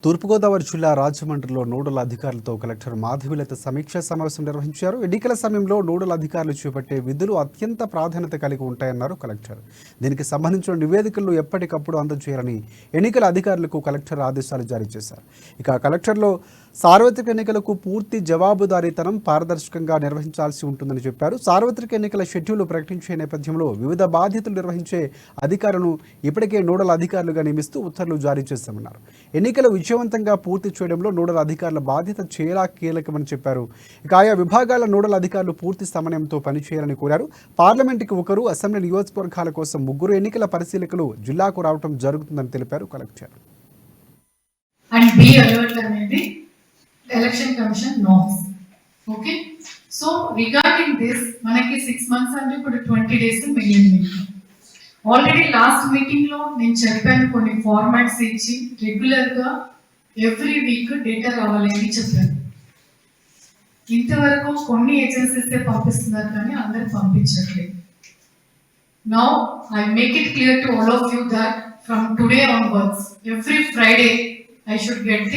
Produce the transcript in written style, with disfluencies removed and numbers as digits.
తూర్పుగోదావరి జిల్లా రాజమండ్రిలో నోడల్ అధికారులతో కలెక్టర్ మాధవిలత సమీక్షా సమావేశం నిర్వహించారు. ఎన్నికల సమయంలో నోడల్ అధికారులు చేపట్టే విధులు అత్యంత ప్రాధాన్యత కలిగి ఉంటాయన్నారు కలెక్టర్. దీనికి సంబంధించిన నివేదికలను ఎప్పటికప్పుడు అందజేయాలని ఎన్నికల అధికారులకు కలెక్టర్ ఆదేశాలు జారీ చేశారు. ఇక కలెక్టర్లో సార్వత్రిక ఎన్నికలకు పూర్తి జవాబుదారీతనం పారదర్శకంగా నిర్వహించాల్సి ఉంటుందని చెప్పారు. సార్వత్రిక ఎన్నికల షెడ్యూల్ ప్రకటించే నేపథ్యంలో వివిధ బాధ్యతలు నిర్వహించే అధికారులను ఇప్పటికే నోడల్ అధికారులుగా నియమిస్తూ ఉత్తర్వులు జారీ చేశామన్నారు. ఎన్నికల విజయవంతంగా పూర్తి చేయడంలో నోడల్ అధికారుల బాధ్యత చాలా కీలకమని చెప్పారు. ఇక ఆయా విభాగాల నోడల్ అధికారులు పూర్తి సమన్వయంతో పనిచేయాలని కోరారు. పార్లమెంటుకి ఒకరు, అసెంబ్లీ నియోజకవర్గాల కోసం 3 ఎన్నికల పరిశీలకులు జిల్లాకు రావడం జరుగుతుందని తెలిపారు collector. Election commission norms. Okay, so regarding this మనకి 6 months అంటే ఇప్పుడు 20 days మిగిలింది. ఆల్రెడీ లాస్ట్ మీటింగ్ లో నేను చెప్పాను, కొన్ని ఫార్మాట్స్ ఇచ్చి రెగ్యులర్ గా ఎవ్రీ వీక్ డేటా రావాలని చెప్పాను. ఇంతవరకు కొన్ని ఏజెన్సీస్ పంపిస్తున్నారు కానీ అందరు పంపించట్లేదు. Now I make it clear to all of you that from today onwards every Friday I should get the